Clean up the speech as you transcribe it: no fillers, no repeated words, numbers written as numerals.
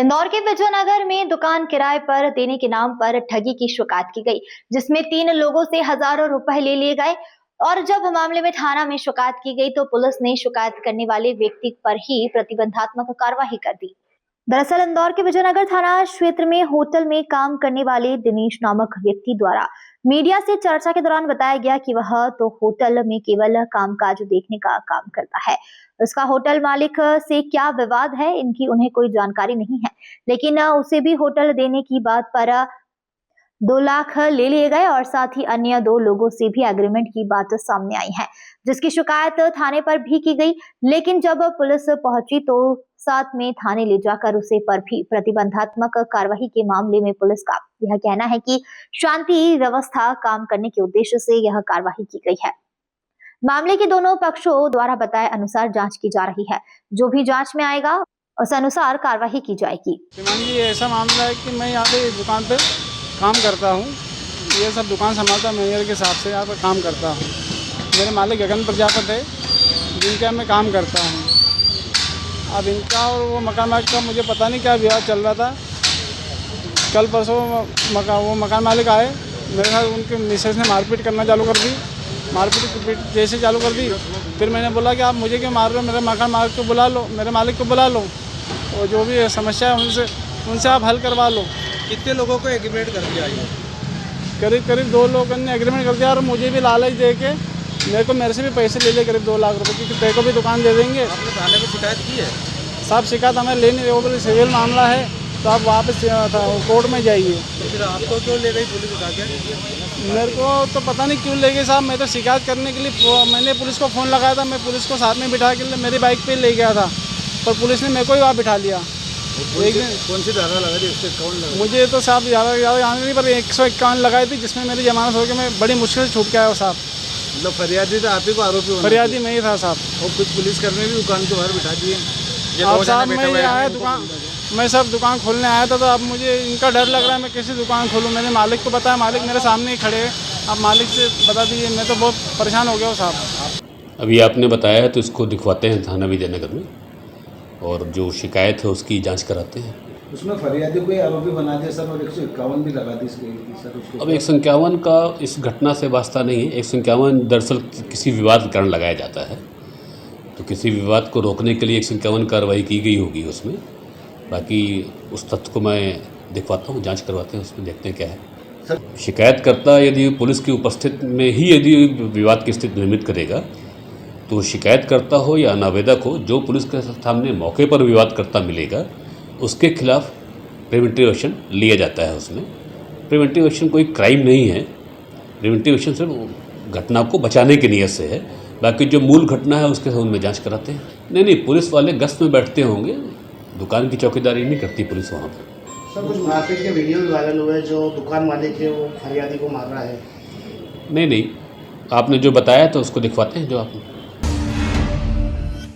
इंदौर के विजयनगर में दुकान किराए पर देने के नाम पर ठगी की शिकायत की गई, जिसमें 3 लोगों से हजारों रुपए ले लिए गए। और जब मामले में थाना में शिकायत की गई तो पुलिस ने शिकायत करने वाले व्यक्ति पर ही प्रतिबंधात्मक कार्रवाई कर दी। दरअसल इंदौर के विजयनगर थाना क्षेत्र में होटल में काम करने वाले दिनेश नामक व्यक्ति द्वारा मीडिया से चर्चा के दौरान बताया गया कि वह तो होटल में केवल कामकाज देखने का काम करता है। उसका होटल मालिक से क्या विवाद है इनकी उन्हें कोई जानकारी नहीं है, लेकिन उसे भी होटल देने की बात पर 2 लाख ले लिए गए और साथ ही अन्य 2 लोगों से भी एग्रीमेंट की बात सामने आई है, जिसकी शिकायत थाने पर भी की गई। लेकिन जब पुलिस पहुंची तो साथ में थाने ले जाकर उसे पर भी प्रतिबंधात्मक कार्रवाई के मामले में पुलिस का यह कहना है कि शांति व्यवस्था काम करने के उद्देश्य से यह कार्रवाई की गई है। मामले के दोनों पक्षों द्वारा बताए अनुसार जांच की जा रही है। जो भी जांच में आएगा उस अनुसार कार्रवाई की जाएगी। जी ऐसा मामला है कि मैं यहाँ पे दुकान पे काम करता हूँ। ये सब दुकान संभालता मैनेजर के हिसाब से यहाँ पर काम करता हूँ। मेरे मालिक गगन प्रजापति है, जिनका मैं काम करता हूँ। अब इनका और वो मकान मालिक का मुझे पता नहीं क्या विवाद चल रहा था। कल परसों वो मकान मालिक आए, मेरे साथ उनके मिसेस ने मारपीट करना चालू कर दी। मारपीट जैसे चालू कर दी, फिर मैंने बोला कि आप मुझे क्यों मार रहे हो, मेरे मकान मालिक को बुला लो, मेरे मालिक को बुला लो और जो भी समस्या है उनसे आप हल करवा लो। कितने लोगों को एग्रीमेंट कर दिया है? करीब 2 लोगों ने एग्रीमेंट कर दिया और मुझे भी लालच दे के मेरे से भी पैसे ले लिए करीब 2 लाख रुपए, क्योंकि तेरे को भी दुकान दे देंगे। आपने थाने में शिकायत की है? साहब शिकायत हमें ले नहीं रहे, वो बोले सिविल मामला है तो आप वापस कोर्ट में जाइए। तो फिर आपको क्यों ले गई पुलिस उठा के? मेरे को तो पता नहीं क्यों ले गए साहब। मैं तो शिकायत करने के लिए मैंने पुलिस को फ़ोन लगाया था, मैं पुलिस को साथ में बिठा के मेरी बाइक पे ले गया था, पर पुलिस ने मेरे को ही वहाँ बिठा लिया। कौन सी धारा लगा दी, उससे कौन लगा? मुझे तो साहब ज़्यादा याद नहीं, पर 151 लगाई थी, जिसमें मेरी जमानत हो गई। मैं बड़ी मुश्किल से छूट के आया साहब। मतलब फरियादी तो आप ही को आरोपी होना? फरियादी मैं ही था साहब। और कुछ पुलिसकर्मी भी दुकान के बाहर बिठा दिए। अब साहब मैं ये आया दुकान, मैं सब दुकान खोलने आया था, तो अब मुझे इनका डर लग रहा है मैं कैसे दुकान खोलूँ। मैंने मालिक को बताया, मालिक मेरे सामने ही खड़े हैं। आप मालिक से बता दीजिए, मैं तो बहुत परेशान हो गया हूँ साहब। अभी आपने बताया है तो इसको दिखवाते हैं थाना विजयनगर में और जो शिकायत है उसकी जांच कराते हैं। उसमें फरियादी को आरोपी बना दिया सर, और 151 भी लगा दी सर उसको। अब 151 का इस घटना से वास्ता नहीं है। 151 दरअसल किसी विवाद के कारण लगाया जाता है, तो किसी विवाद को रोकने के लिए 151 कार्रवाई की गई होगी उसमें। बाकी उस तथ्य को मैं दिखवाता हूँ, जांच करवाते हैं, उसमें देखते हैं क्या है। शिकायतकर्ता यदि पुलिस की उपस्थिति में ही यदि विवाद की स्थिति निर्मित करेगा तो शिकायतकर्ता हो या नावेदक हो, जो पुलिस के सामने मौके पर विवादकर्ता मिलेगा उसके खिलाफ प्रिवेंटिव एक्शन लिया जाता है। उसमें प्रिवेंटिव एक्शन कोई क्राइम नहीं है। प्रिवेंटिव एक्शन सिर्फ घटना को बचाने की नीयत से है। बाकी जो मूल घटना है उसके संबंध में जांच कराते हैं। नहीं, पुलिस वाले गश्त में बैठते होंगे, दुकान की चौकीदारी नहीं करती पुलिस वहाँ पर। सर कुछ मारपीट के वीडियो भी वायरल हुए हैं, जो दुकान मालिक है वो फरियादी को मार रहा है। नहीं, आपने जो बताया तो उसको दिखवाते हैं जो आपने।